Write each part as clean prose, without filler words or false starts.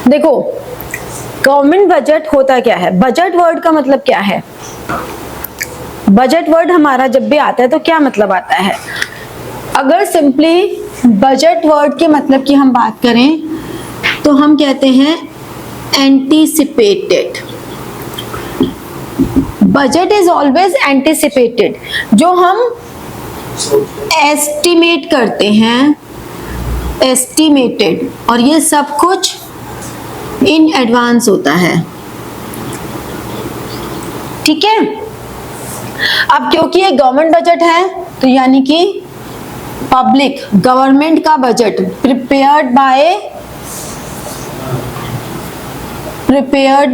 देखो government budget होता क्या है, बजट वर्ड का मतलब क्या है, बजट वर्ड हमारा जब भी आता है तो क्या मतलब आता है। अगर सिंपली बजट वर्ड के मतलब की हम बात करें तो हम कहते हैं anticipated. Budget is always anticipated, जो हम एस्टिमेट करते हैं, एस्टिमेटेड, और ये सब कुछ इन एडवांस होता है, ठीक है। अब क्योंकि ये गवर्नमेंट बजट है तो यानी कि पब्लिक गवर्नमेंट का बजट प्रिपेयर्ड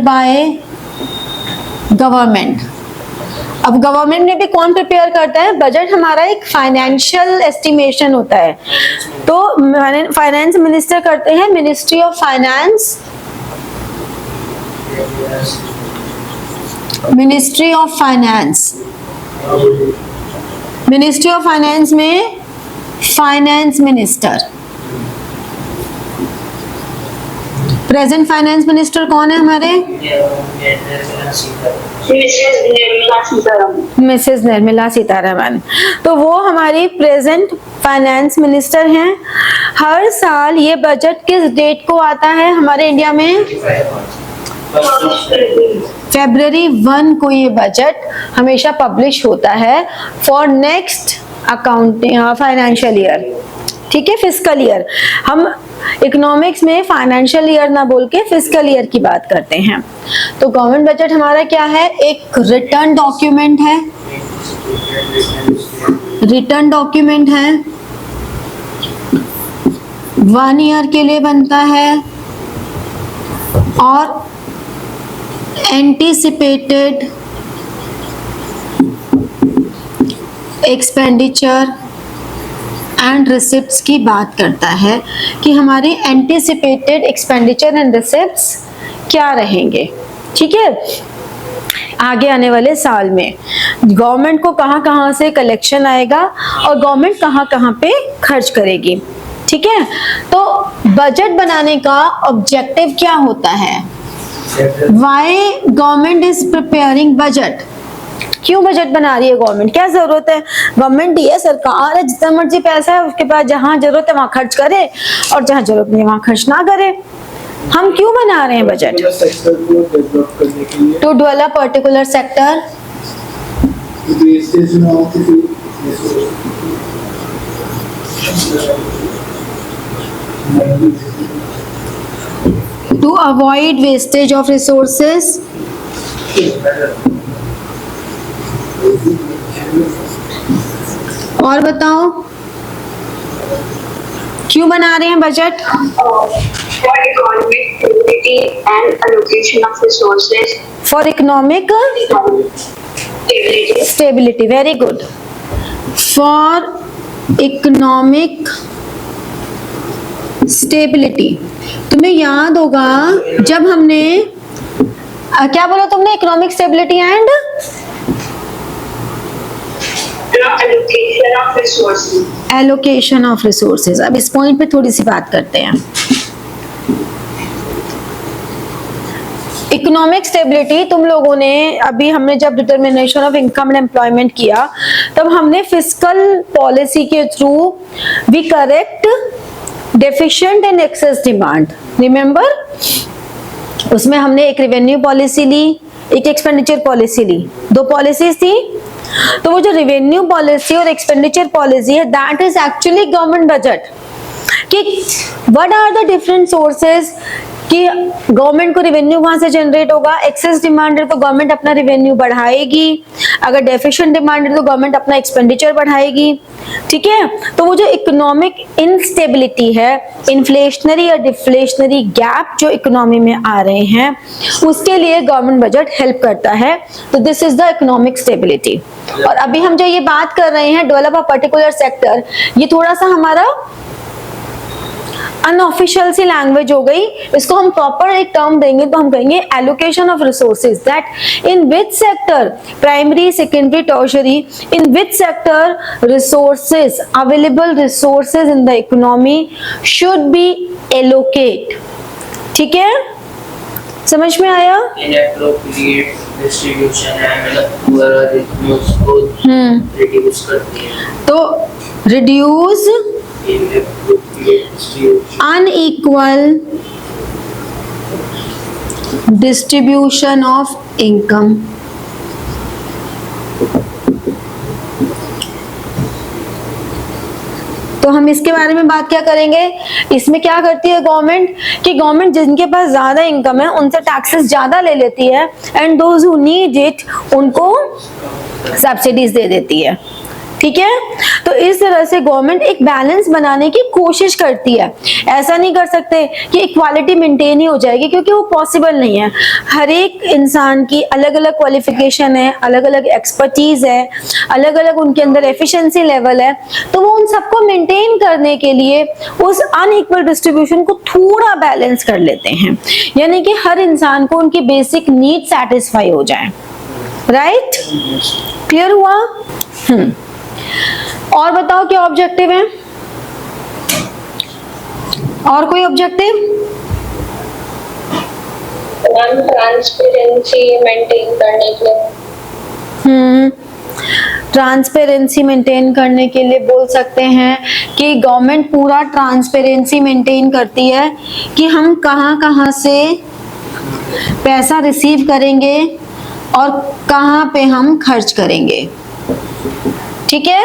बाय गवर्नमेंट। अब गवर्नमेंट में भी कौन प्रिपेयर करता है बजट, हमारा एक फाइनेंशियल एस्टिमेशन होता है, तो फाइनेंस मिनिस्टर करते हैं, ministry of finance, ministry of finance, ministry of finance में finance minister. Present finance minister कौन है हमारे, मिसेस निर्मला सीतारमन। तो वो हमारी प्रेजेंट फाइनेंस मिनिस्टर हैं। हर साल ये बजट किस डेट को आता है हमारे इंडिया में, February 1 को ये बजट हमेशा पब्लिश होता है for next accounting financial year, ठीक है, फिस्कल ईयर। हम इकोनॉमिक्स में फाइनेंशियल ईयर ना बोल के फिस्कल ईयर की बात करते हैं। तो गवर्नमेंट बजट हमारा क्या है, एक रिटर्न डॉक्यूमेंट है, रिटर्न डॉक्यूमेंट है, 1 ईयर के लिए बनता है और एंटीसिपेटेड एक्सपेंडिचर एंड रिसिप्ट्स की बात करता है कि हमारे एंटीसिपेटेड एक्सपेंडिचर एंड रिसिप्ट्स क्या रहेंगे, ठीक है। आगे आने वाले साल में गवर्नमेंट को कहां कहां से कलेक्शन आएगा और गवर्नमेंट कहां कहां पे खर्च करेगी, ठीक है। तो बजट बनाने का ऑब्जेक्टिव क्या होता है, why government is preparing budget, क्यों बजट बना रही है गवर्नमेंट, क्या जरूरत है, गवर्नमेंट ये सरकार है, जितना मर्जी पैसा है उसके पास, जहां जरूरत है वहां खर्च करे और जहां जरूरत नहीं वहां खर्च ना करे। हम क्यों बना रहे हैं budget, to develop particular sector, to avoid wastage of resources, और बताओ क्यों बना रहे हैं budget, for economic stability and allocation of resources, for economic stability, very good, for economic stability. तुम्हें याद होगा जब हमने क्या बोला तुमने, economic stability and allocation of resources. Allocation of resources. अब इस पॉइंट पे थोड़ी सी बात करते हैं। इकोनॉमिक स्टेबिलिटी तुम लोगों ने अभी, हमने जब determination of income and employment किया तब हमने फिस्कल पॉलिसी के through we correct deficient and excess demand, remember. उसमें हमने एक रेवेन्यू पॉलिसी ली, एक एक्सपेंडिचर पॉलिसी ली, 2 पॉलिसीज थी। तो वो जो रेवेन्यू पॉलिसी और एक्सपेंडिचर पॉलिसी है that is actually government budget, कि what are the different sources, कि गवर्नमेंट को रेवेन्यू वहां से जनरेट होगा, एक्सेस डिमांड है तो गवर्नमेंट अपना रेवेन्यू बढ़ाएगी, अगर डेफिशिएंट डिमांड है तो गवर्नमेंट अपना एक्सपेंडिचर बढ़ाएगी, ठीक है। तो वो जो इकोनॉमिक इनस्टेबिलिटी है, इन्फ्लेशनरी और डिफ्लेशनरी गैप जो इकोनॉमी में आ रहे हैं, उसके लिए गवर्नमेंट बजट हेल्प करता है। तो this is the economic stability. और अभी हम जो ये बात कर रहे हैं डेवलप अ पर्टिकुलर सेक्टर, ये थोड़ा सा हमारा अनऑफिशियल सी लैंग्वेज हो गई। इसको हम प्रॉपर एक टर्म देंगे तो हम कहेंगे allocation of resources, that in which sector, primary, secondary, tertiary, in which sector resources, available resources in the economy should be allocate, ठीक है, समझ में आया? इनएप्रोप्रिएट डिस्ट्रीब्यूशन है, मतलब पूरा उसको रिड्यूस करती है। तो reduce inappropriate distribution, unequal distribution of income. तो हम इसके बारे में बात क्या करेंगे? इसमें क्या करती है गवर्नमेंट कि गवर्नमेंट जिनके पास ज्यादा इनकम है उनसे टैक्सेस ज्यादा ले लेती है and those who need it उनको सब्सिडीज दे देती है। ठीक है, तो इस तरह से गवर्नमेंट एक बैलेंस बनाने की कोशिश करती है। ऐसा नहीं कर सकते कि इक्वालिटी मेंटेन ही हो जाएगी, क्योंकि वो पॉसिबल नहीं है। हर एक इंसान की अलग अलग क्वालिफिकेशन है, अलग अलग एक्सपर्टीज है, अलग अलग उनके अंदर एफिशिएंसी लेवल है। तो वो उन सबको मेंटेन करने के लिए उस अनइक्वल डिस्ट्रीब्यूशन को थोड़ा बैलेंस कर लेते हैं, यानी कि हर इंसान को उनकी बेसिक नीड सेटिस्फाई हो जाए। राइट, क्लियर हुआ? और बताओ क्या ऑब्जेक्टिव है? और कोई ऑब्जेक्टिव? ट्रांसपेरेंसी मेंटेन करने के लिए। ट्रांसपेरेंसी मेंटेन करने के लिए बोल सकते हैं कि गवर्नमेंट पूरा ट्रांसपेरेंसी मेंटेन करती है कि हम कहां कहां से पैसा रिसीव करेंगे और कहां पे हम खर्च करेंगे। ठीक है,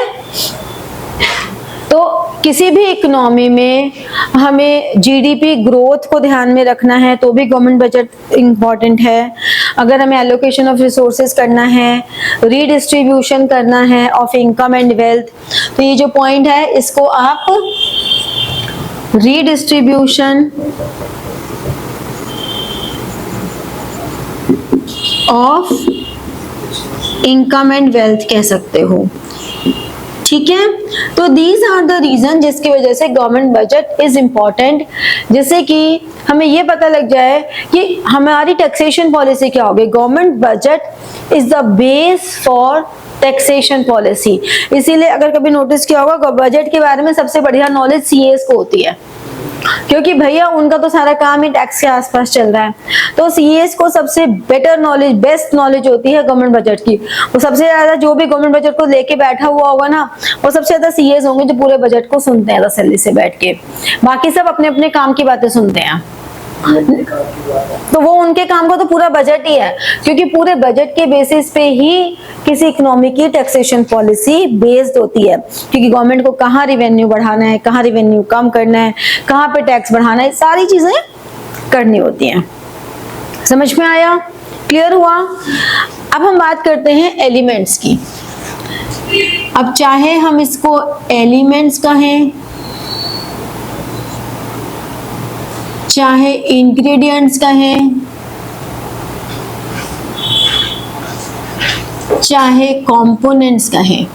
तो किसी भी इकोनॉमी में हमें जीडीपी ग्रोथ को ध्यान में रखना है तो भी गवर्नमेंट बजट इंपॉर्टेंट है। अगर हमें एलोकेशन ऑफ रिसोर्सेज करना है, रीडिस्ट्रीब्यूशन करना है ऑफ इनकम एंड वेल्थ, तो ये जो पॉइंट है इसको आप redistribution of income and wealth कह सकते हो। ठीक है, तो दीज आर द रीजन जिसकी वजह से गवर्नमेंट बजट इज इम्पोर्टेंट, जिससे कि हमें ये पता लग जाए कि हमारी टैक्सेशन पॉलिसी क्या होगी। Government budget is the base for taxation policy. इसीलिए अगर कभी नोटिस किया होगा बजट के बारे में सबसे बढ़िया नॉलेज सीएस को होती है, क्योंकि भैया उनका तो सारा काम ही टैक्स के आसपास चल रहा है। तो सीएस को सबसे बेटर नॉलेज, बेस्ट नॉलेज होती है गवर्नमेंट बजट की। वो सबसे ज्यादा जो भी गवर्नमेंट बजट को लेके बैठा हुआ होगा ना, वो सबसे ज्यादा सीएस होंगे जो पूरे बजट को सुनते हैं तसल्ली से बैठ के। बाकी सब अपने अपने काम की बातें सुनते हैं, तो वो उनके काम का तो पूरा बजट ही है, क्योंकि पूरे बजट के बेसिस पे ही किसी इकोनॉमी की टैक्सेशन पॉलिसी बेस्ड होती है। क्योंकि गवर्नमेंट को कहाँ रिवेन्यू बढ़ाना है, कहाँ रिवेन्यू कम करना है, कहाँ पे टैक्स बढ़ाना है, सारी चीजें करनी होती हैं। समझ में आया? क्लियर हुआ? अब हम बात करते हैं एलिमेंट्स की। अब चाहे हम इसको एलिमेंट्स कहें, चाहे इंग्रेडिएंट्स कहें, चाहे कंपोनेंट्स कहें,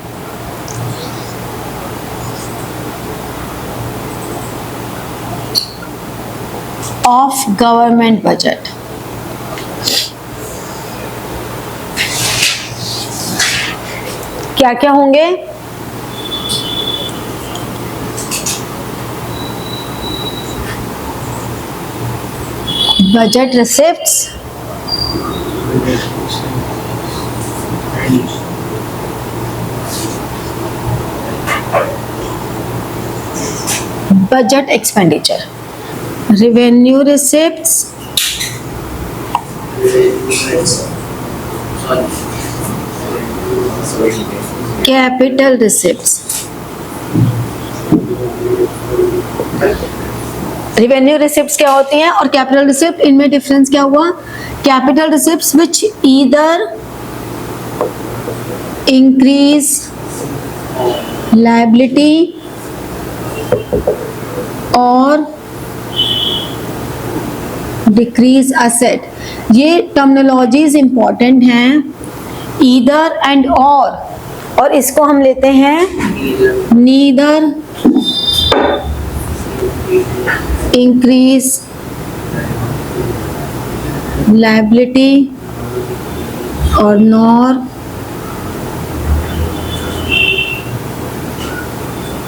ऑफ गवर्नमेंट बजट, क्या क्या होंगे? Budget receipts, budget expenditure, revenue receipts, capital receipts. Revenue receipts क्या होती हैं और कैपिटल रिसिप्ट, इनमें डिफरेंस क्या हुआ? कैपिटल रिसिप्ट्स विच ईदर इंक्रीज लायबिलिटी और डिक्रीज असेट। ये टर्मिनोलॉजीज इंपॉर्टेंट हैं, ईदर एंड और इसको हम लेते हैं नीदर इंक्रीज लायबिलिटी और नॉर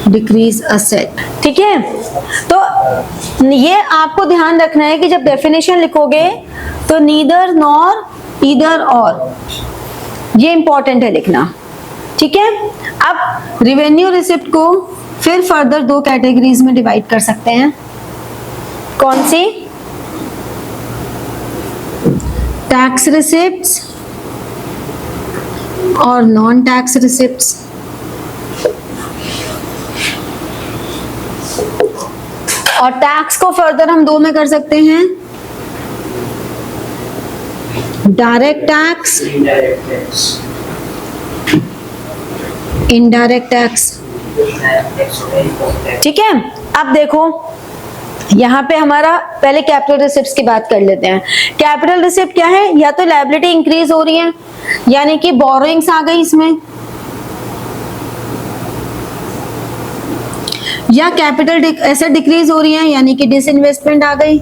डिक्रीज असेट। ठीक है, तो ये आपको ध्यान रखना है कि जब डेफिनेशन लिखोगे तो नीदर नॉर, ईदर और, ये इंपॉर्टेंट है लिखना, ठीक है। अब रेवेन्यू रिसिप्ट को फिर फर्दर 2 कैटेगरीज में डिवाइड कर सकते हैं। कौन सी? टैक्स रिसिप्ट्स और नॉन टैक्स रिसिप्ट्स। और टैक्स को फर्दर हम 2 में कर सकते हैं, direct tax, indirect tax, indirect tax, ठीक है। अब देखो यहाँ पे हमारा पहले कैपिटल रिसिप्ट्स की बात कर लेते हैं। कैपिटल रिसिप्ट क्या है? या तो लायबिलिटी इंक्रीज हो रही है यानी कि बोरोइंग्स आ गई इसमें, या कैपिटल एसेट डिक्रीज हो रही है यानी कि डिसइन्वेस्टमेंट आ गई।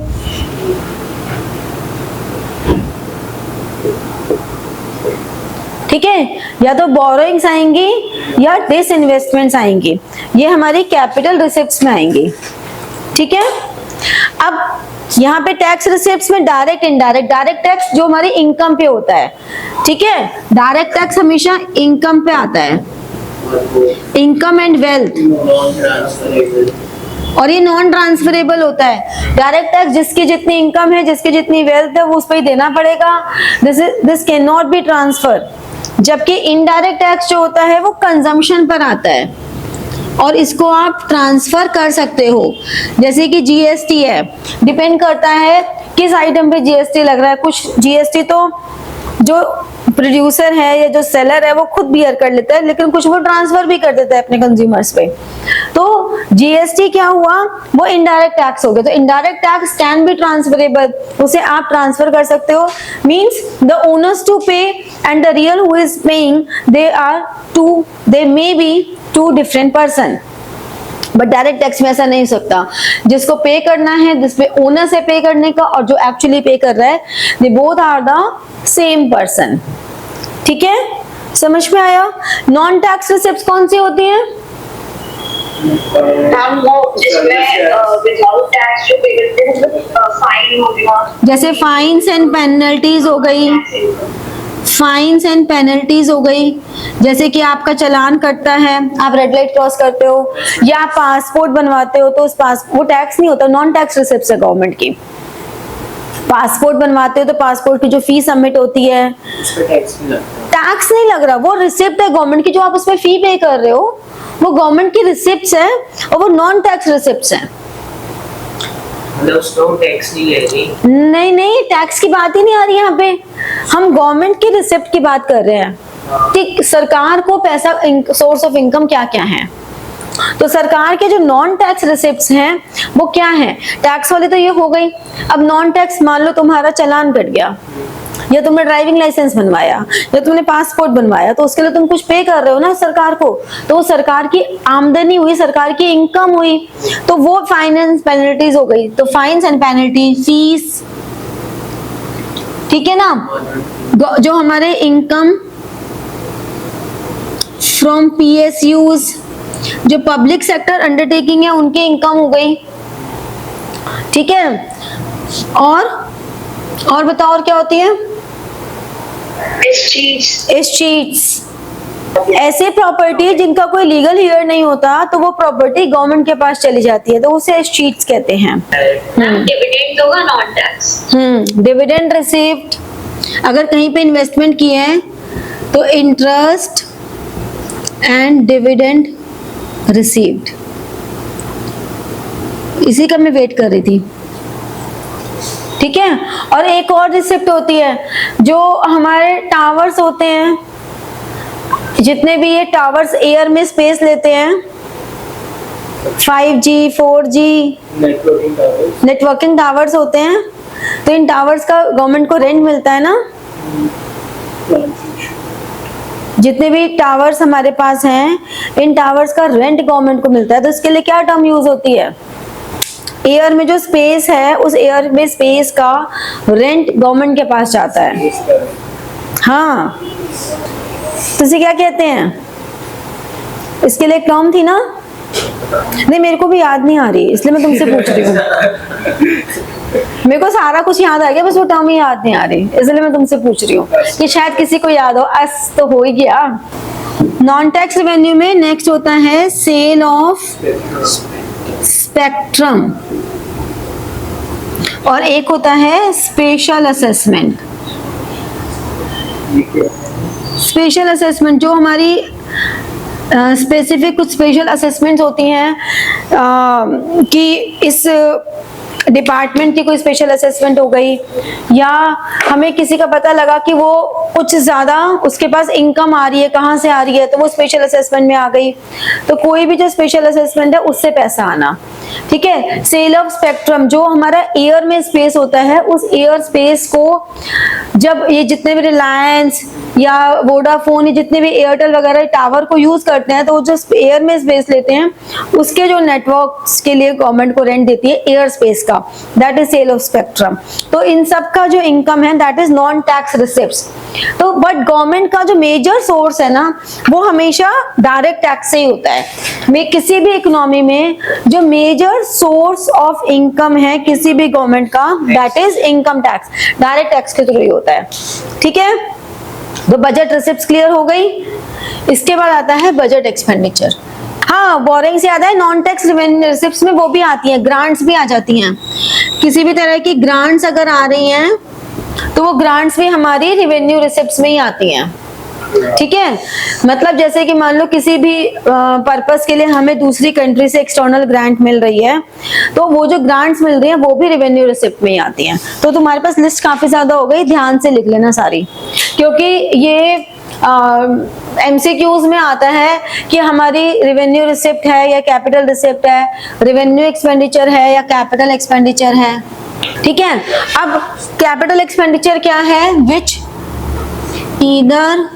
ठीक है, या तो बोरोइंग्स आएंगी या डिसइन्वेस्टमेंट्स आएंगी, ये हमारी कैपिटल रिसिप्ट्स में आएंगी, ठीक है। अब यहाँ पे टैक्स रिसिप्ट्स में डायरेक्ट इनडायरेक्ट, डायरेक्ट टैक्स जो हमारी इनकम पे होता है, ठीक है, डायरेक्ट टैक्स हमेशा इनकम पे आता है, income and wealth, non transferable, और ये नॉन ट्रांसफरेबल होता है। डायरेक्ट टैक्स जिसकी जितनी इनकम है, जिसकी जितनी वेल्थ है, वो उस पर ही देना पड़ेगा, this can not be transfer. जबकि इनडायरेक्ट टैक्स जो होता है वो कंजम्पशन पर आता है और इसको आप ट्रांसफर कर सकते हो। जैसे कि जीएसटी है, डिपेंड करता है किस आइटम पे जीएसटी लग रहा है। कुछ जीएसटी तो जो प्रोड्यूसर है या जो सेलर है वो खुद बियर कर लेता है, लेकिन कुछ वो ट्रांसफर भी कर देता है अपने कंज्यूमर्स पे। तो जीएसटी क्या हुआ? वो इनडायरेक्ट टैक्स हो गया। तो indirect tax can be transferable, उसे आप ट्रांसफर कर सकते हो। Means the onus to pay and the real who is paying, they may be two different person. But direct tax में ऐसा नहीं हो सकता। जिसको पे करना है, जिसपे ओनर से पे करने का और जो एक्चुअली पे कर रहा है, they both are the same person, ठीक है, समझ में आया। नॉन टैक्स रिसिप्ट्स कौन सी होती हैं? हम वो जिसमें विदाउट टैक्स जो पे करते हैं, मतलब फाइन हो गया, जैसे फाइन्स एंड पेनल्टीज हो गई, फाइन्स एंड पेनल्टीज हो गई। जैसे कि आपका चालान कटता है, आप रेड लाइट क्रॉस करते हो या आप पासपोर्ट बनवाते हो, तो उस वो टैक्स नहीं होता, नॉन टैक्स रिसिप्ट्स है गवर्नमेंट की। पासपोर्ट बनवाते हो तो पासपोर्ट की जो फी सबमिट होती है, उस पे टैक्स नहीं लगता। टैक्स नहीं लग रहा, वो रिसिप्ट है गवर्नमेंट की, जो आप उसमें फी पे कर रहे हो वो गवर्नमेंट की रिसिप्ट्स है और वो नॉन टैक्स रिसिप्ट्स हैं। मतलब उसको टैक्स नहीं ले रही। नहीं, टैक्स की बात ही नहीं आ रही यहाँ पे, हम गवर्नमेंट की रिसिप्ट की बात कर रहे हैं कि सरकार को पैसा, सोर्स ऑफ इनकम क्या क्या है। तो सरकार के जो नॉन टैक्स रिसिप्ट्स हैं वो क्या है? टैक्स वाले तो ये हो गई। अब नॉन टैक्स, मान लो तुम्हारा चालान कट गया, या तुमने ड्राइविंग लाइसेंस बनवाया, या तुमने पासपोर्ट बनवाया, तो उसके लिए तुम कुछ पे कर रहे हो ना सरकार को, तो वो सरकार की आमदनी हुई, सरकार की इनकम हुई, तो वो फाइनेंस पेनल्टीज हो गई। तो फाइन्स एंड पेनल्टी, फीस, ठीक है ना। जो हमारे इनकम फ्रॉम पीएसयूज, जो पब्लिक सेक्टर अंडरटेकिंग है, उनकी इनकम हो गई, ठीक है। और बताओ और क्या होती है? एस्टेट्स, ऐसे प्रॉपर्टी जिनका कोई लीगल हियर नहीं होता, तो वो प्रॉपर्टी गवर्नमेंट के पास चली जाती है, तो उसे एस्टेट्स कहते हैं। डिविडेंड होगा नॉन टैक्स। डिविडेंड रिसीव्ड, अगर कहीं पे इन्वेस्टमेंट किए हैं तो इंटरेस्ट एंड डिविडेंड रिसीव्ड, इसी का मैं वेट कर रही थी, ठीक है। और एक और रिसिप्ट होती है, जो हमारे टावर्स होते हैं, जितने भी ये टावर्स एयर में स्पेस लेते हैं, 5G 4G नेटवर्किंग टावर्स होते हैं, तो इन टावर्स का गवर्नमेंट को रेंट मिलता है ना। जितने भी टावर्स हमारे पास हैं, इन टावर्स का रेंट गवर्नमेंट को मिलता है। तो इसके लिए क्या टर्म यूज होती है? एयर में जो स्पेस है, उस एयर में स्पेस का रेंट गवर्नमेंट के पास जाता है। हाँ, तो इसे क्या कहते हैं? इसके लिए एक टर्म थी ना, नहीं, मेरे को भी याद नहीं आ रही, इसलिए मैं तुमसे पूछ रही हूँ। मेरे को सारा कुछ याद आ गया, बस वो टर्म ही याद नहीं आ रही, इसलिए मैं तुमसे पूछ रही हूँ कि शायद किसी को याद हो। अस तो हो ही गया। नॉन टैक्स रेवेन्यू में नेक्स्ट होता है सेल ऑफ स्पेक्ट्रम, और एक होता है स्पेशल असेसमेंट। स्पेशल असेसमेंट जो हमारी स्पेसिफिक कुछ स्पेशल असेसमेंट्स होती हैं कि इस डिपार्टमेंट की कोई स्पेशल असेसमेंट हो गई, या हमें किसी का पता लगा कि वो कुछ ज्यादा उसके पास इनकम आ रही है, कहाँ से आ रही है, तो वो स्पेशल असेसमेंट में आ गई। तो कोई भी जो स्पेशल असेसमेंट है उससे पैसा आना, ठीक है। सेल ऑफ स्पेक्ट्रम जो हमारा एयर में स्पेस होता है, उस एयर स्पेस को जब ये जितने भी रिलायंस या वोडाफोन, ये जितने भी एयरटेल वगैरह टावर को यूज करते हैं, तो वो जो एयर में स्पेस लेते हैं उसके जो नेटवर्क्स के लिए गवर्नमेंट को रेंट देती है एयर स्पेस का, that is sale of spectrum. तो इन सब का जो इनकम है that is non tax receipts. तो बट गवर्नमेंट का जो मेजर सोर्स है ना, वो हमेशा डायरेक्ट टैक्स से ही होता है। मैं किसी भी इकोनॉमी में जो मेजर सोर्स ऑफ इनकम है किसी भी गवर्नमेंट का, that is income tax, direct tax के थ्रू ही होता है, ठीक है। तो बजट रिसिप्ट्स क्लियर हो गई। इसके बाद आता है बजट एक्सपेंडिचर। हाँ, बोरिंग से याद है, नॉन टैक्स रेवेन्यू रिसिप्ट्स में वो भी आती हैं, ग्रांट्स भी आ जाती हैं। किसी भी तरह की ग्रांट्स अगर आ रही हैं तो वो ग्रांट्स भी हमारी रेवेन्यू रिसिप्ट्स में ही आती हैं, ठीक है। मतलब जैसे कि मान लो किसी भी पर्पस के लिए हमें दूसरी कंट्री से एक्सटर्नल ग्रांट मिल रही है, तो वो जो ग्रांट्स मिल रही हैं वो भी रेवेन्यू रिसिप्ट में ही आती हैं। तो तुम्हारे पास लिस्ट काफी ज्यादा हो गई, ध्यान से लिख लेना सारी, क्योंकि ये MCQs में आता है कि हमारी रेवेन्यू रिसिप्ट है या कैपिटल रिसिप्ट है, रेवेन्यू एक्सपेंडिचर है या कैपिटल एक्सपेंडिचर है, ठीक है। अब कैपिटल एक्सपेंडिचर क्या है? विच ईदर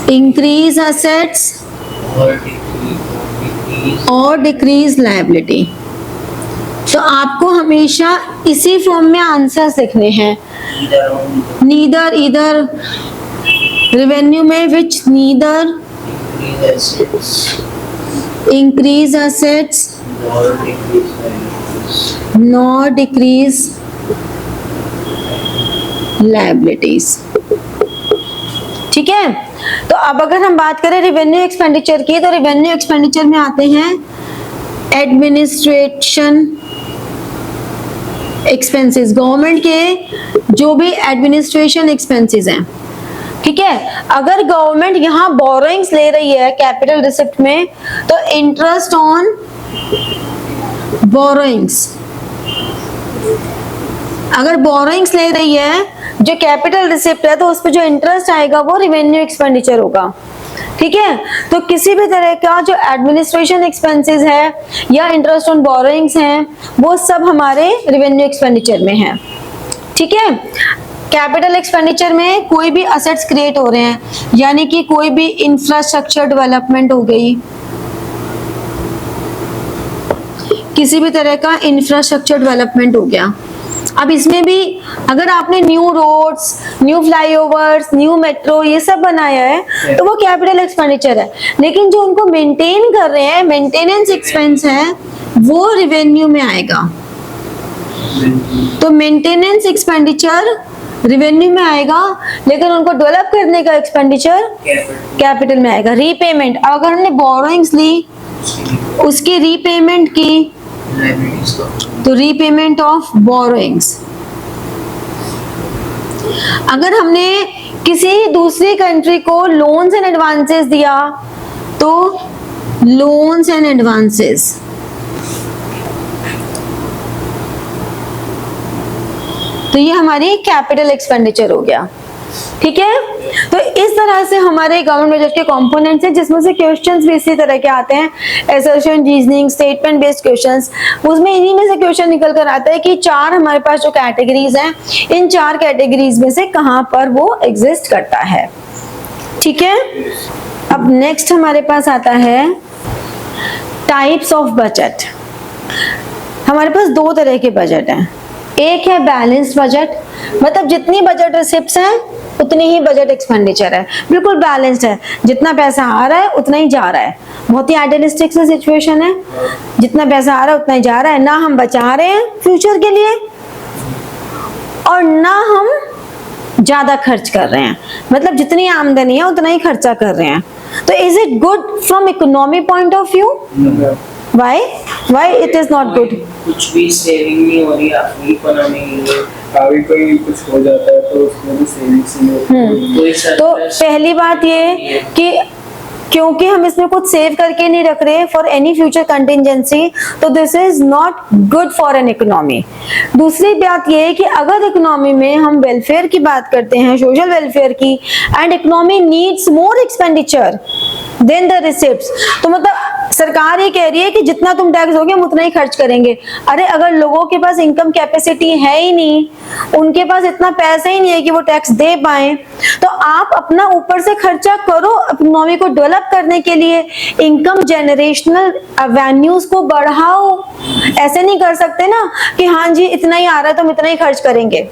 increase assets और decrease liability। तो आपको हमेशा इसी फॉर्म में आंसर्स लिखने हैं। नीदर ईदर रेवेन्यू में विच neither increase assets nor decrease liabilities, ठीक है। तो अब अगर हम बात करें रेवेन्यू एक्सपेंडिचर की, तो रेवेन्यू एक्सपेंडिचर में आते हैं एडमिनिस्ट्रेशन एक्सपेंसेस, गवर्नमेंट के जो भी एडमिनिस्ट्रेशन एक्सपेंसेस हैं, ठीक है। अगर गवर्नमेंट यहाँ बोरोइंग्स ले रही है कैपिटल रिसिप्ट में, तो इंटरेस्ट ऑन बोरोइंग्स, अगर बोरोइंग्स ले रही है जो कैपिटल रिसिप्ट है, तो उस पर जो इंटरेस्ट आएगा वो रेवेन्यू एक्सपेंडिचर होगा, ठीक है। तो किसी भी तरह का जो एडमिनिस्ट्रेशन एक्सपेंसेस है या इंटरेस्ट ऑन बोरोइंग्स हैं, वो सब हमारे रेवेन्यू एक्सपेंडिचर में है, ठीक है। कैपिटल एक्सपेंडिचर में कोई भी असेट्स क्रिएट हो रहे हैं, यानी कि कोई भी इंफ्रास्ट्रक्चर डेवलपमेंट हो गई, किसी भी तरह का इंफ्रास्ट्रक्चर डेवलपमेंट हो गया। अब इसमें भी अगर आपने new roads, new flyovers, new metro ये सब बनाया है, तो वो कैपिटल एक्सपेंडिचर है। लेकिन जो उनको मेंटेन कर रहे हैं, मेंटेनेंस एक्सपेंस है, वो रेवेन्यू में आएगा। तो मेंटेनेंस एक्सपेंडिचर रेवेन्यू में आएगा, लेकिन उनको डेवलप करने का एक्सपेंडिचर कैपिटल में आएगा। रीपेमेंट, अगर हमने बोरोइंग्स ली, उसकी रीपेमेंट की, तो रीपेमेंट ऑफ बोरोइंग्स। अगर हमने किसी दूसरी कंट्री को लोन्स एंड एडवांसेस दिया, तो लोन्स एंड एडवांसेस। तो ये हमारी कैपिटल एक्सपेंडिचर हो गया, ठीक है। तो इस तरह से हमारे गवर्नमेंट बजट के कंपोनेंट्स हैं, जिसमें से क्वेश्चंस भी इसी तरह के आते हैं, assertion, reasoning, statement based questions. उसमें इन्हीं में से क्वेश्चन निकल कर आता है कि चार हमारे पास जो कैटेगरीज हैं, इन चार कैटेगरीज में से कहां पर वो एग्जिस्ट करता है, ठीक है। अब नेक्स्ट हमारे पास आता है टाइप्स ऑफ बजट। हमारे पास दो तरह के बजट हैं। एक है बैलेंस्ड बजट, मतलब जितनी बजट रिसिप्ट्स हैं उतनी ही बजट एक्सपेंडिचर है, बिल्कुल बैलेंस्ड है, जितना पैसा आ रहा है उतना ही जा रहा है। बहुत ही आइडियलिस्टिक सी सिचुएशन है। जितना पैसा आ रहा है उतना ही जा रहा है, ना हम बचा रहे हैं फ्यूचर के लिए और ना हम ज्यादा खर्च कर रहे हैं, मतलब जितनी आमदनी है उतना ही खर्चा कर रहे हैं। तो is it good from economy point of view? Why it is not good? कुछ भी सेविंग नहीं हो रही आपकी इकोनॉमी के लिए। अभी कोई कुछ हो जाता है तो उसमें भी सेविंग्स नहीं होती। कोई तो surplus पहली बात ये कि क्योंकि हम इसमें कुछ सेव करके नहीं रख रहे फॉर एनी फ्यूचर कंटिजेंसी, तो this is not good for an economy. दूसरी बात ये है कि अगर इकोनॉमी में हम वेलफेयर की बात करते हैं, सोशल वेलफेयर की, and economy needs more expenditure than the receipts, तो मतलब सरकार ये कह रही है कि जितना तुम टैक्स दोगे हम उतना ही खर्च करेंगे। अरे अगर लोगों के पास इनकम कैपेसिटी है ही नहीं, उनके पास इतना पैसा ही नहीं है कि वो टैक्स दे पाए, तो आप अपना ऊपर से खर्चा करो इकोनॉमी को डेवलप करने के लिए, इनकम जनरेशनल एवेन्यूज को बढ़ाओ। ऐसे नहीं कर सकते ना कि हाँ जी इतना ही आ रहा है तो हम इतना ही खर्च करेंगे,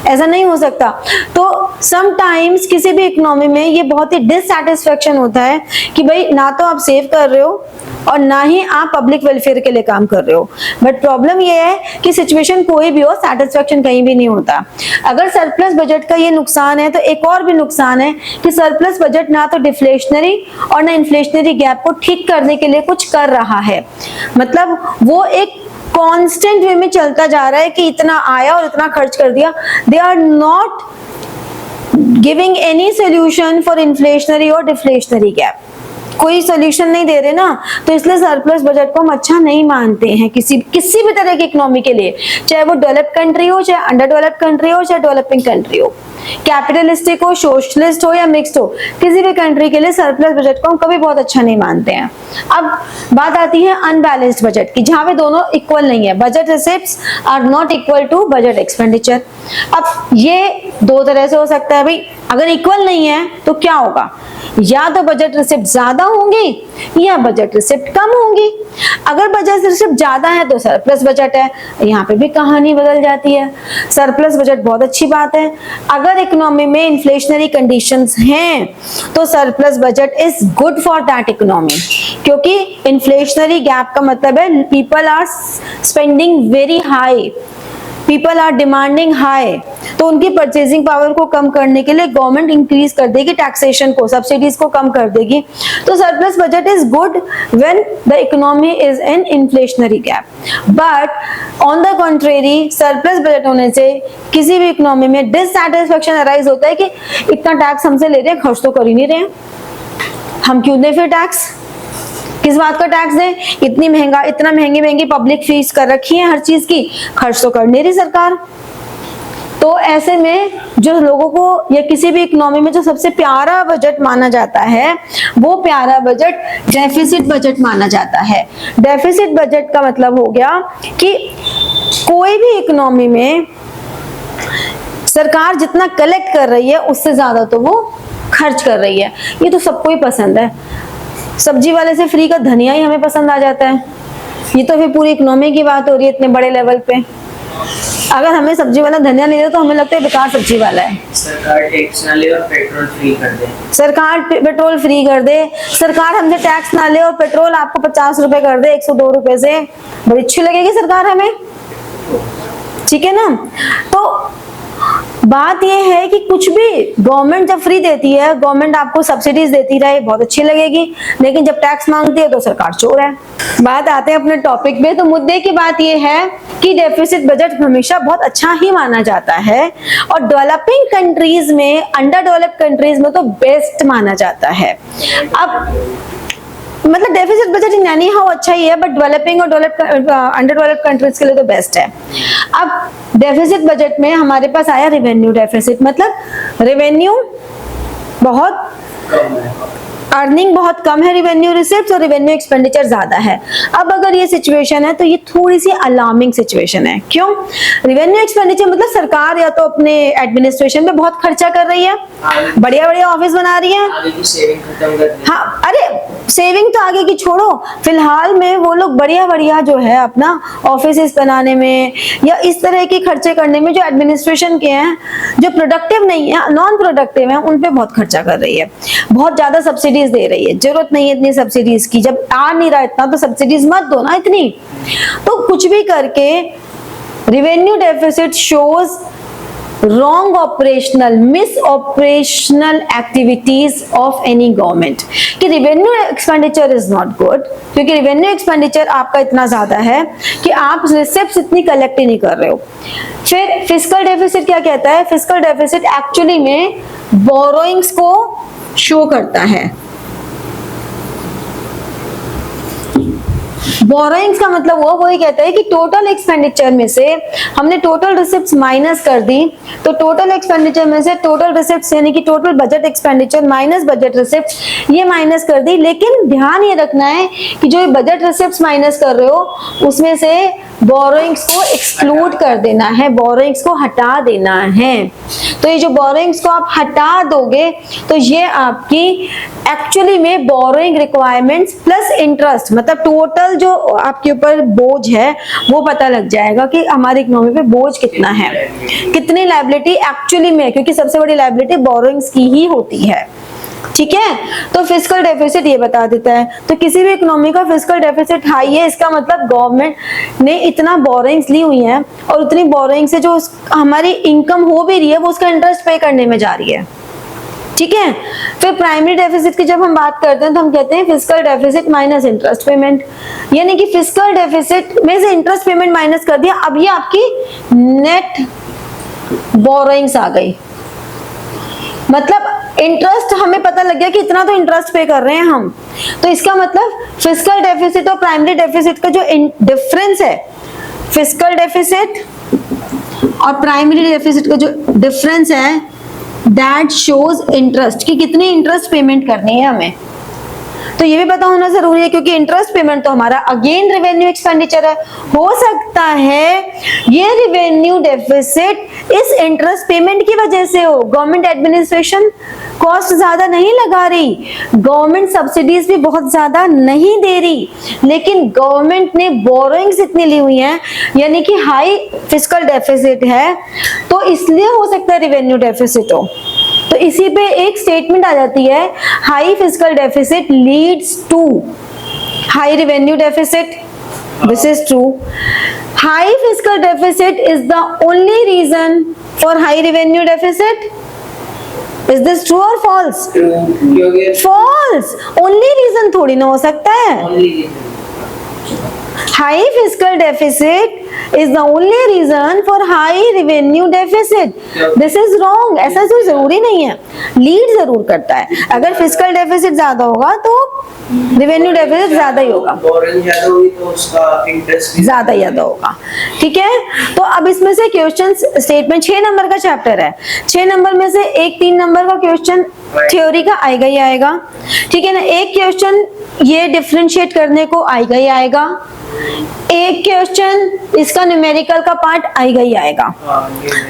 ऐसा नहीं हो सकता। तो समटाइम्स किसी भी इकोनॉमी में ये बहुत ही डिससैटिस्फैक्शन होता है कि भाई ना तो आप सेव कर रहे हो और ना ही आप पब्लिक वेलफेयर के लिए काम कर रहे हो। बट प्रॉब्लम ये है कि सिचुएशन कोई भी हो, सैटिस्फैक्शन कहीं भी नहीं होता। अगर सरप्लस बजट का ये नुकसान है तो एक और भी नुकसान है कि सरप्लस बजट ना तो डिफ्लेशनरी और ना इन्फ्लेशनरी गैप को ठीक करने के लिए कुछ कर रहा है। मतलब वो एक कांस्टेंट वे में चलता जा रहा है कि इतना आया और इतना खर्च कर दिया। They are not giving any solution for inflationary और डिफ्लेशनरी गैप, कोई सोल्यूशन नहीं दे रहे ना। तो इसलिए सरप्लस बजट को हम अच्छा नहीं मानते हैं किसी भी तरह की इकोनॉमी के लिए, चाहे वो डेवलप्ड कंट्री हो, चाहे अंडर डेवलप्ड कंट्री हो, चाहे डेवलपिंग कंट्री हो, कैपिटलिस्टिक हो, सोशलिस्ट हो या मिक्स्ड हो, किसी भी कंट्री के लिए सरप्लस बजट को हम कभी बहुत अच्छा नहीं मानते हैं। अब बात आती है अनबैलेंस्ड बजट की, जहां पे दोनों इक्वल नहीं है। Budget receipts are not equal to budget expenditure. अब ये दो तरह से हो सकता है भाई, अगर इक्वल नहीं है तो क्या होगा, या तो बजट रिसिप्ट ज्यादा होंगी या बजट रिसिप्ट कम होंगी। अगर बजट रिसिप्ट ज्यादा है तो सरप्लस बजट है, यहाँ पे भी कहानी बदल जाती है। सरप्लस बजट बहुत अच्छी बात है। अगर इकोनॉमी में इन्फ्लेशनरी कंडीशंस हैं तो surplus budget is good for that economy, क्योंकि इन्फ्लेशनरी गैप का मतलब है people are spending very high, people are demanding high, तो उनकी परचेजिंग पावर को कम करने के लिए गवर्नमेंट इंक्रीज कर देगी टैक्सेशन को, सब्सिडीज को कम कर देगी। तो surplus budget is good when the economy is in inflationary gap. But on the contrary surplus budget होने से किसी भी इकोनॉमी में डिससैटिस्फैक्शन अराइज होता है कि इतना टैक्स हमसे ले रहे हैं, खर्च तो कर ही नहीं रहे हैं, हम क्यों दें फिर टैक्स, किस बात का टैक्स दें, इतना महंगी पब्लिक फीस कर रखी है हर चीज की, खर्च तो कर नहीं रही सरकार। तो ऐसे में जो लोगों को या किसी भी इकोनॉमी में जो सबसे प्यारा बजट माना जाता है वो प्यारा बजट डेफिसिट बजट माना जाता है। डेफिसिट बजट का मतलब हो गया कि कोई भी इकोनॉमी में सरकार जितना कलेक्ट कर रही है उससे ज्यादा तो वो खर्च कर रही है। ये तो सबको ही पसंद है, सब्जी वाले से फ्री का धनिया ही हमें पसंद आ जाता है। ये तो फिर पूरी इकोनॉमी की बात हो रही है इतने बड़े लेवल पे। अगर हमें सब्जी वाला धनिया नहीं दे तो हमें लगता है बेकार सब्जी वाला है। सरकार टैक्स ना ले और पेट्रोल फ्री कर दे, सरकार पेट्रोल फ्री कर दे, सरकार हमसे टैक्स ना ले और पेट्रोल आपको 50 रुपए कर दे 102 रुपए से, बड़ी अच्छी लगेगी सरकार हमें, ठीक है ना। तो बात यह है कि कुछ भी गवर्नमेंट जब फ्री देती है, गवर्नमेंट आपको सब्सिडीज देती रहे, बहुत अच्छी लगेगी, लेकिन जब टैक्स मांगती है तो सरकार चोर है। बात आते हैं अपने टॉपिक पे। तो मुद्दे की बात यह है कि डेफिसिट बजट हमेशा बहुत अच्छा ही माना जाता है और डेवलपिंग कंट्रीज में, अंडर डेवलप्ड कंट्रीज में तो बेस्ट माना जाता है। अब मतलब deficit budget in any how अच्छा ही है, बट डेवलपिंग और अंडर डेवलप्ड कंट्रीज के लिए तो बेस्ट है। अब डेफिसिट बजट में हमारे पास आया रेवेन्यू डेफिसिट, मतलब रेवेन्यू बहुत अर्निंग बहुत कम है, रेवेन्यू रिसिप्ट्स और रेवेन्यू एक्सपेंडिचर ज्यादा है। अब अगर ये सिचुएशन है तो ये थोड़ी सी अलार्मिंग सिचुएशन है। क्यों? रेवेन्यू एक्सपेंडिचर मतलब सरकार या तो अपने एडमिनिस्ट्रेशन में बहुत खर्चा कर रही है बढ़िया बढ़िया ऑफिस बना रही हैं। आगे की सेविंग खत्म कर दी। हाँ, अरे सेविंग तो आगे की छोड़ो, फिलहाल में वो लोग बढ़िया बढ़िया जो है अपना ऑफिस बनाने में या इस तरह के खर्चे करने में जो एडमिनिस्ट्रेशन के हैं, जो प्रोडक्टिव नहीं है, नॉन प्रोडक्टिव है, उन पे बहुत खर्चा कर रही है, बहुत ज्यादा सब्सिडीज दे रही है। जरूरत नहीं है इतनी सब्सिडीज की, जब आ नहीं रहा इतना तो सब्सिडीज मत दो ना इतनी। तो कुछ भी करके revenue deficit shows wrong operational miss operational activities of any government कि revenue expenditure is not good, क्योंकि revenue expenditure आपका इतना ज्यादा है कि आप रिसिप्ट्स इतनी कलेक्ट ही नहीं कर रहे हो। फिर फिस्कल डेफिसिट क्या कहता है? फिस्कल डेफिसिट एक्चुअली में बोरोइंग्स को शो करता है। बोरोइंग्स का मतलब वो वही कहता है कि टोटल एक्सपेंडिचर में से हमने टोटल रिसिप्ट्स माइनस कर दी, तो टोटल एक्सपेंडिचर में से टोटल रिसिप्ट्स यानी कि total budget expenditure minus budget receipts, ये माइनस कर दी। लेकिन ध्यान ये रखना है कि जो बजट रिसिप्ट्स माइनस कर रहे हो उसमें से बोरोइंग्स को एक्सक्लूड कर देना है, बोरोइंग्स को हटा देना है। तो ये जो बोरोइंग्स को आप हटा दोगे तो ये आपकी एक्चुअली में बोरोइंग रिक्वायरमेंट्स प्लस इंटरेस्ट, मतलब टोटल जो आपके ऊपर बोझ है वो पता लग जाएगा कि हमारी इकोनॉमी पे बोझ कितना है, कितनी लायबिलिटी एक्चुअली में, क्योंकि सबसे बड़ी लायबिलिटी बोरोइंग्स की ही होती है। ठीक है, तो फिस्कल डेफिसिट ये बता देता है। तो किसी भी इकोनॉमी का फिस्कल डेफिसिट हाई है, इसका मतलब गवर्नमेंट ने इतना बोरोइंग्स ली हुई है और उतनी बोरोइंग से जो हमारी इनकम हो भी रही है वो उसका इंटरेस्ट पे करने में जा रही है। ठीक है, फिर प्राइमरी डेफिसिट की जब हम बात करते हैं तो हम कहते हैं fiscal deficit minus interest payment, यानी कि फिस्कल डेफिसिट में से इंटरेस्ट पेमेंट माइनस कर दिया, अब ये आपकी नेट बोरोइंग्स आ गई। मतलब इंटरेस्ट हमें पता लग गया कि इतना तो इंटरेस्ट पे कर रहे हैं हम, तो इसका मतलब फिस्कल डेफिसिट और प्राइमरी डेफिसिट का जो डिफरेंस है, फिस्कल डेफिसिट और प्राइमरी डेफिसिट का जो डिफरेंस है, दैट शोज इंटरेस्ट कि कितनी इंटरेस्ट पेमेंट करनी है हमें। तो ये भी पता होना जरूरी है, क्योंकि इंटरेस्ट पेमेंट तो हमारा अगेन रेवेन्यू एक्सपेंडिचर है। हो सकता है ये रेवेन्यू डेफिसिट इस इंटरेस्ट पेमेंट की वजह से हो, गवर्नमेंट एडमिनिस्ट्रेशन कॉस्ट ज्यादा नहीं लगा रही, गवर्नमेंट सब्सिडीज भी बहुत ज्यादा नहीं दे रही, लेकिन गवर्नमेंट ने बोरोइंग्स इतनी ली हुई हैं, यानी कि हाई फिस्कल डेफिसिट है, तो इसलिए हो सकता है रेवेन्यू डेफिसिट हो। तो इसी पे एक स्टेटमेंट आ जाती है, high fiscal deficit leads to high revenue deficit. This is true. High fiscal deficit is the only reason for high revenue deficit. Is this true और फॉल्स? फॉल्स। ओनली रीजन थोड़ी ना हो सकता है। High fiscal deficit is the only reason for high revenue deficit. This is wrong. ऐसा कोई जरूरी नहीं है, लीड जरूर करता है। अगर फिस्कल डेफिसिट ज्यादा होगा तो रेवेन्यू डेफिसिट ज्यादा ही होगा, बोरिंग ज्यादा हुई तो उसका इंटरेस्ट ज्यादा होगा। ठीक है, तो अब इसमें से क्वेश्चन स्टेटमेंट 6 नंबर का चैप्टर है, 6 नंबर में से एक 3 नंबर का क्वेश्चन थ्योरी का आएगा ही आएगा। ठीक है ना, एक क्वेश्चन ये डिफरेंशिएट करने को आएगा ही आएगा, एक क्वेश्चन इसका न्यूमेरिकल का पार्ट आएगा ही आएगा।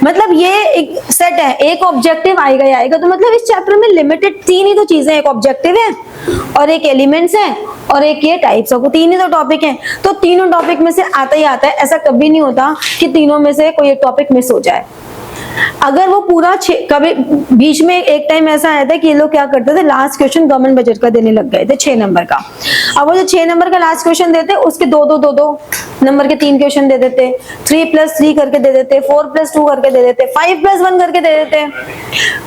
मतलब ये एक सेट है, एक ऑब्जेक्टिव आएगा ही आएगा। तो मतलब इस चैप्टर में लिमिटेड 3 ही तो चीजें, एक ऑब्जेक्टिव है और एक एलिमेंट्स है और एक ये टाइप्स ऑफ, 3 ही तो टॉपिक हैं। तो तीनों टॉपिक में से आता ही आता है, ऐसा कभी नहीं होता कि तीनों में से कोई एक टॉपिक मिस हो जाए। अगर वो पूरा कभी बीच में एक टाइम ऐसा आया था कि ये लोग क्या करते थे, लास्ट क्वेश्चन गवर्नमेंट बजट का देने लग गए थे 6 नंबर का। अब वो जो 6 नंबर का लास्ट क्वेश्चन देते उसके 2 नंबर के 3 क्वेश्चन दे देते, 3+3 करके दे देते, 4+2 करके दे देते, 5+1 करके दे देते,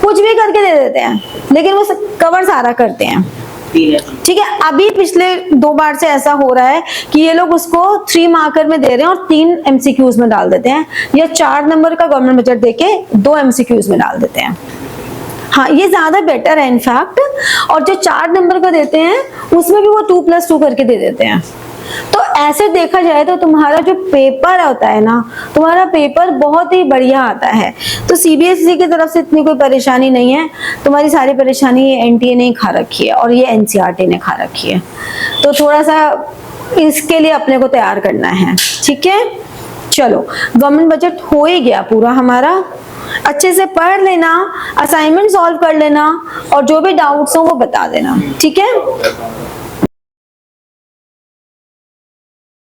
कुछ भी करके दे देते हैं, लेकिन वो कवर सारा करते हैं। ठीक है, अभी पिछले 2 बार से ऐसा हो रहा है कि ये लोग उसको 3 मार्कर में दे रहे हैं और 3 MCQs में डाल देते हैं, या 4 नंबर का गवर्नमेंट बजट देके 2 MCQs में डाल देते हैं। हाँ, ये ज्यादा बेटर है इनफैक्ट। और जो 4 नंबर का देते हैं उसमें भी वो 2+2 करके दे देते हैं। तो ऐसे देखा जाए तो तुम्हारा जो पेपर होता है ना, तुम्हारा पेपर बहुत ही बढ़िया आता है। तो CBSE की तरफ से इतनी कोई परेशानी नहीं है, तुम्हारी सारी परेशानी ये NTA ने खा रखी है और ये NCERT ने खा रखी है। तो थोड़ा सा इसके लिए अपने को तैयार करना है। ठीक है, चलो गवर्नमेंट बजट हो ही गया पूरा हमारा। अच्छे से पढ़ लेना, असाइनमेंट सॉल्व कर लेना और जो भी डाउट्स हो वो बता देना, ठीक है।